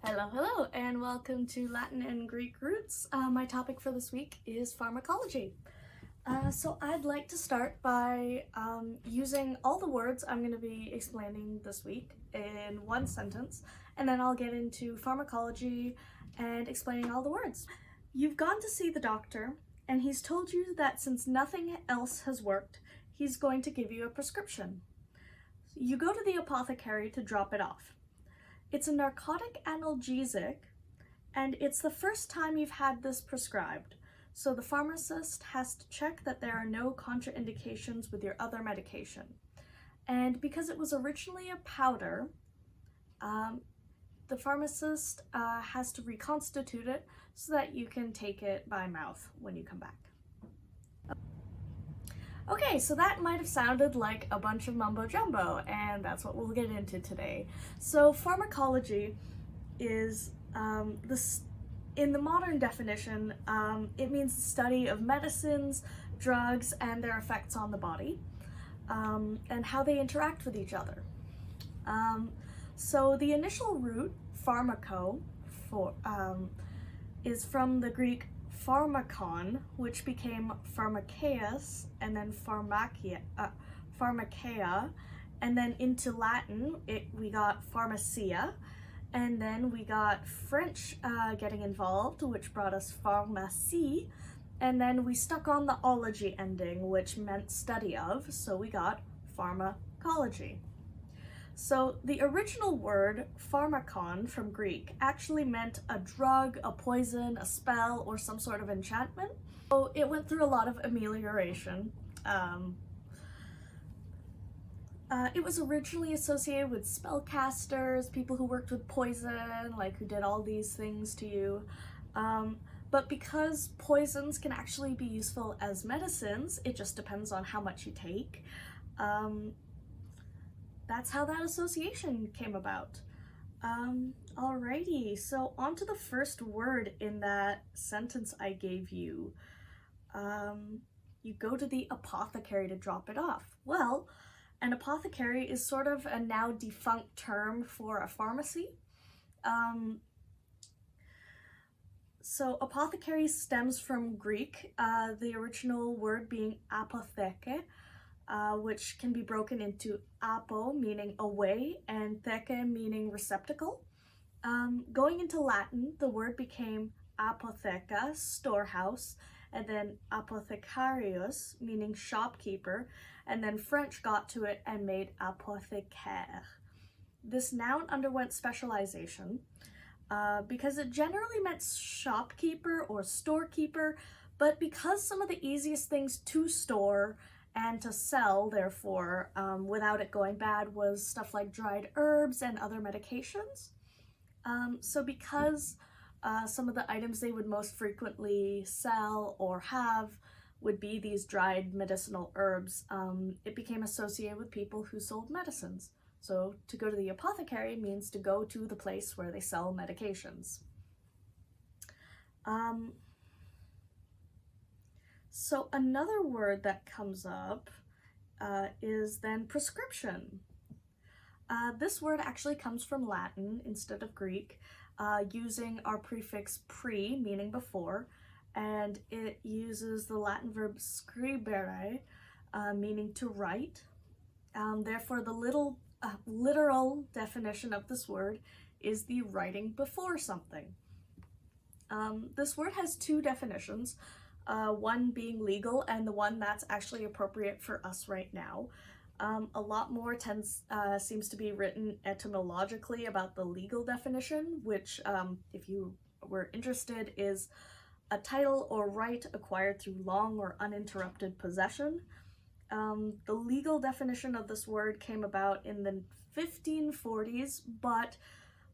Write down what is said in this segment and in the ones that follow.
Hello, hello, and welcome to Latin and Greek Roots. My topic for this week is pharmacology. So I'd like to start by using all the words I'm going to be explaining this week in one sentence, and then I'll get into pharmacology and explaining all the words. You've gone to see the doctor, and he's told you that since nothing else has worked, he's going to give you a prescription. You go to the apothecary to drop it off. It's a narcotic analgesic, and it's the first time you've had this prescribed, so the pharmacist has to check that there are no contraindications with your other medication. And because it was originally a powder, the pharmacist has to reconstitute it so that you can take it by mouth when you come back. Okay, so that might have sounded like a bunch of mumbo jumbo, and that's what we'll get into today. So pharmacology is, in the modern definition, it means the study of medicines, drugs, and their effects on the body, and how they interact with each other. So the initial root, pharmako, is from the Greek pharmakon, which became pharmakeus, and then pharmakeia, and then into Latin we got pharmacia, and then we got French getting involved, which brought us pharmacie, and then we stuck on the ology ending, which meant study of, so we got pharmacology. So the original word pharmakon from Greek actually meant a drug, a poison, a spell, or some sort of enchantment. So it went through a lot of amelioration. It was originally associated with spellcasters, people who worked with poison, like who did all these things to you. But because poisons can actually be useful as medicines, it just depends on how much you take. That's how that association came about. Alrighty, so on to the first word in that sentence I gave you. You go to the apothecary to drop it off. Well, an apothecary is sort of a now defunct term for a pharmacy. So apothecary stems from Greek, the original word being apotheke, which can be broken into apo, meaning away, and theke, meaning receptacle. Going into Latin, the word became apotheca, storehouse, and then apothecarius, meaning shopkeeper, and then French got to it and made apothecare. This noun underwent specialization because it generally meant shopkeeper or storekeeper, but because some of the easiest things to store and to sell, therefore, without it going bad, was stuff like dried herbs and other medications. So because some of the items they would most frequently sell or have would be these dried medicinal herbs, it became associated with people who sold medicines. So to go to the apothecary means to go to the place where they sell medications. So another word that comes up is then prescription. This word actually comes from Latin instead of Greek, using our prefix pre, meaning before, and it uses the Latin verb scribere, meaning to write. Therefore, the literal definition of this word is the writing before something. This word has two definitions. One being legal and the one that's actually appropriate for us right now. A lot more seems to be written etymologically about the legal definition, which, if you were interested, is a title or right acquired through long or uninterrupted possession. The legal definition of this word came about in the 1540s, but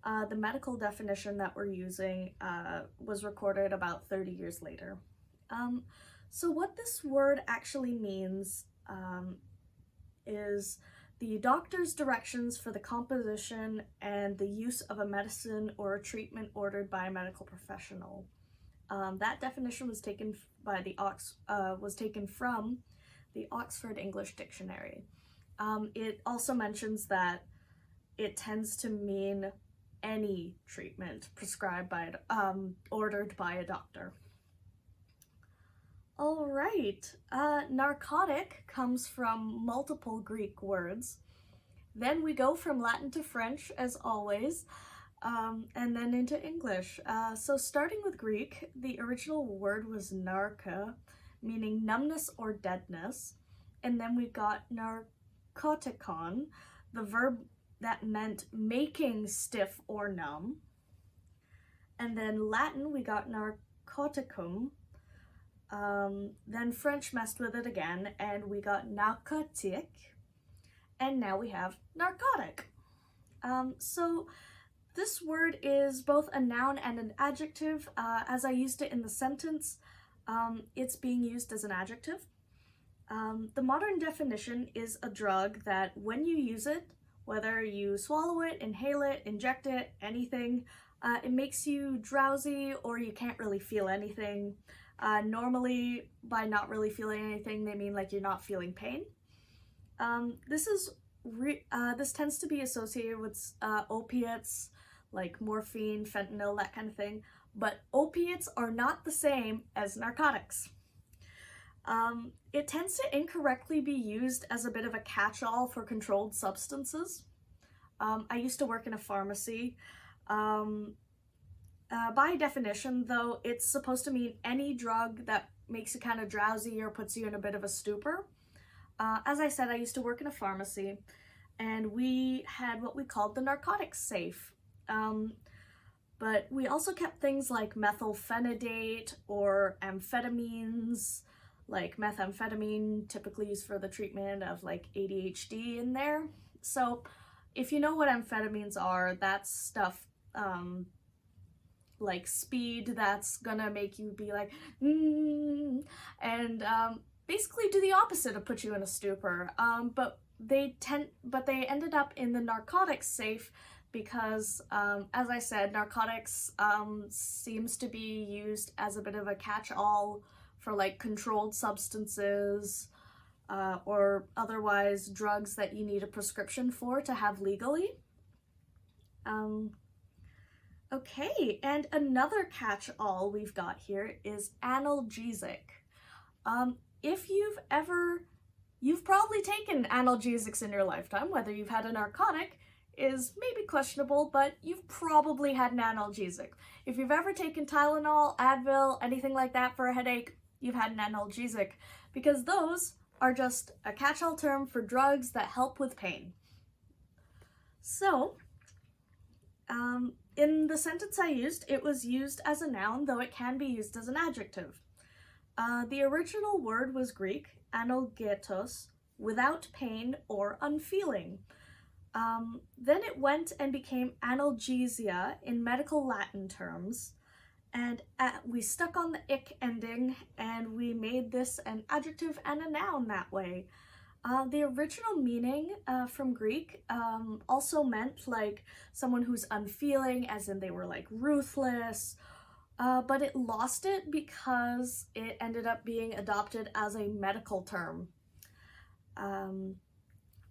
the medical definition that we're using was recorded about 30 years later. So what this word actually means is the doctor's directions for the composition and the use of a medicine or a treatment ordered by a medical professional. That definition was taken from the Oxford English Dictionary. It also mentions that it tends to mean any treatment prescribed by, ordered by a doctor. All right, narcotic comes from multiple Greek words. Then we go from Latin to French, as always, and then into English. So starting with Greek, the original word was narca, meaning numbness or deadness. And then we got narcoticon, the verb that meant making stiff or numb. And then Latin, we got narcoticum. Then French messed with it again, and we got narcotic. And now we have narcotic. So this word is both a noun and an adjective. As I used it in the sentence, it's being used as an adjective. The modern definition is a drug that when you use it, whether you swallow it, inhale it, inject it, anything, it makes you drowsy or you can't really feel anything. Normally, by not really feeling anything, they mean like you're not feeling pain. This tends to be associated with opiates, like morphine, fentanyl, that kind of thing, but opiates are not the same as narcotics. It tends to incorrectly be used as a bit of a catch-all for controlled substances. I used to work in a pharmacy. By definition, though, it's supposed to mean any drug that makes you kind of drowsy or puts you in a bit of a stupor. As I said, I used to work in a pharmacy, and we had what we called the narcotics safe. But we also kept things like methylphenidate or amphetamines, like methamphetamine, typically used for the treatment of like ADHD in there. So if you know what amphetamines are, that's stuff like speed that's gonna make you be like, and basically do the opposite of put you in a stupor. But they ended up in the narcotics safe because, as I said, narcotics seems to be used as a bit of a catch-all for like controlled substances or otherwise drugs that you need a prescription for to have legally. Okay, and another catch-all we've got here is analgesic. If you've probably taken analgesics in your lifetime, whether you've had a narcotic is maybe questionable, but you've probably had an analgesic. If you've ever taken Tylenol, Advil, anything like that for a headache, you've had an analgesic, because those are just a catch-all term for drugs that help with pain. So, in the sentence I used, it was used as a noun, though it can be used as an adjective. The original word was Greek, analgetos, without pain or unfeeling. Then it went and became analgesia in medical Latin terms, and we stuck on the ic ending, and we made this an adjective and a noun that way. The original meaning from Greek also meant like someone who's unfeeling, as in they were like ruthless, but it lost it because it ended up being adopted as a medical term.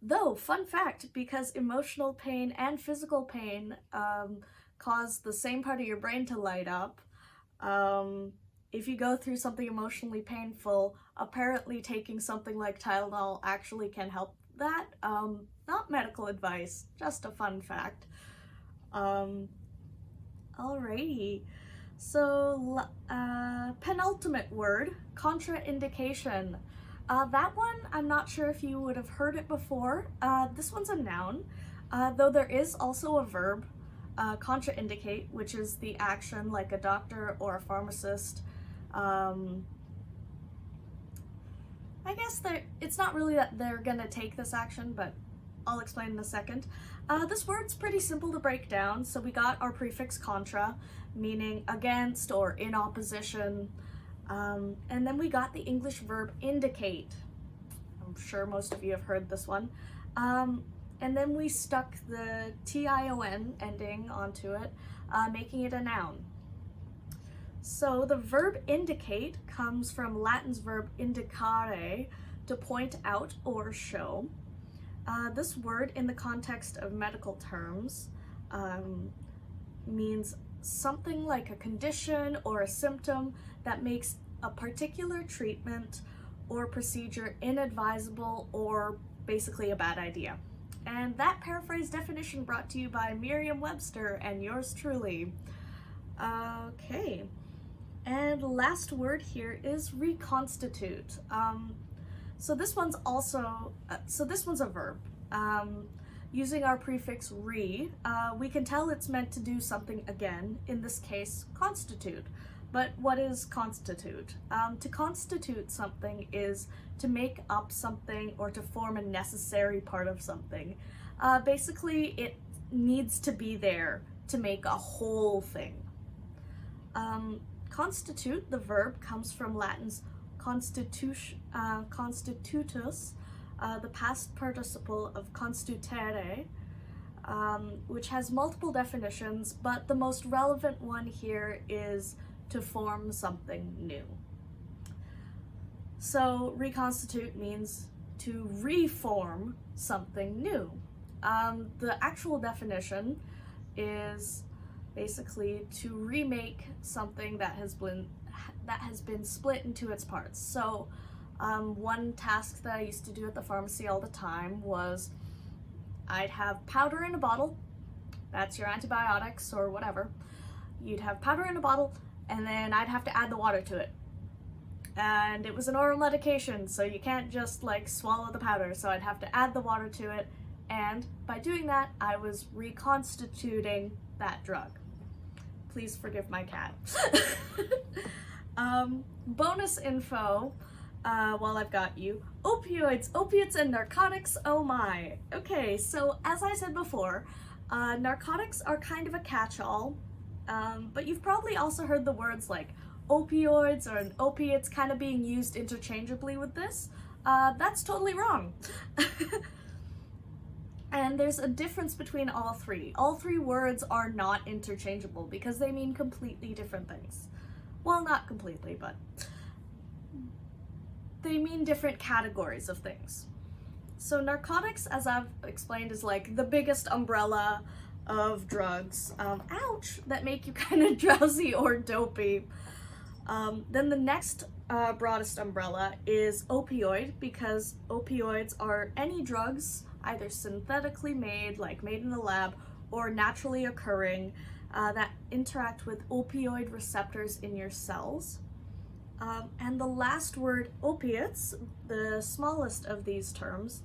Though, fun fact, because emotional pain and physical pain cause the same part of your brain to light up, if you go through something emotionally painful, apparently taking something like Tylenol actually can help that. Not medical advice, just a fun fact. Alrighty, so penultimate word, contraindication. That one, I'm not sure if you would have heard it before. This one's a noun, though there is also a verb, contraindicate, which is the action like a doctor or a pharmacist. I guess it's not really that they're gonna take this action, but I'll explain in a second. This word's pretty simple to break down. So we got our prefix contra, meaning against or in opposition. And then we got the English verb indicate. I'm sure most of you have heard this one. And then we stuck the tion ending onto it, making it a noun. So the verb indicate comes from Latin's verb indicare, to point out or show. This word in the context of medical terms means something like a condition or a symptom that makes a particular treatment or procedure inadvisable or basically a bad idea. And that paraphrase definition brought to you by Merriam-Webster and yours truly. Okay, and last word here is reconstitute. So this one's a verb. Using our prefix re, we can tell it's meant to do something again, in this case, constitute. But what is constitute? To constitute something is to make up something or to form a necessary part of something. Basically, it needs to be there to make a whole thing. Constitute, the verb, comes from Latin's constitutus, the past participle of constituere, which has multiple definitions, but the most relevant one here is to form something new. So reconstitute means to reform something new. The actual definition is basically to remake something that has been split into its parts. So one task that I used to do at the pharmacy all the time was I'd have powder in a bottle, that's your antibiotics or whatever. You'd have powder in a bottle, and then I'd have to add the water to it. And it was an oral medication, so you can't just like swallow the powder, so I'd have to add the water to it, and by doing that, I was reconstituting that drug. Please forgive my cat. Bonus info, while I've got you. Opioids, opiates, and narcotics, oh my. Okay, so as I said before, narcotics are kind of a catch-all, but you've probably also heard the words like opioids or opiates kind of being used interchangeably with this. That's totally wrong. And there's a difference between all three. All three words are not interchangeable because they mean completely different things. Well, not completely, but they mean different categories of things. So narcotics, as I've explained, is like the biggest umbrella of drugs, ouch, that make you kind of drowsy or dopey. Then the next broadest umbrella is opioid, because opioids are any drugs, either synthetically made, like made in the lab, or naturally occurring, that interact with opioid receptors in your cells. And the last word, opiates, the smallest of these terms,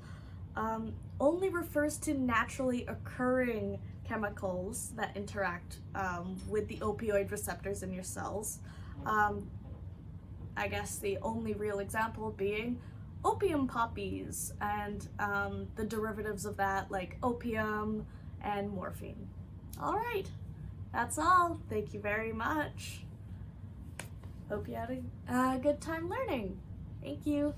only refers to naturally occurring chemicals that interact with the opioid receptors in your cells. I guess the only real example being opium poppies and the derivatives of that, like opium and morphine. All right, that's all. Thank you very much. Hope you had a good time learning. Thank you.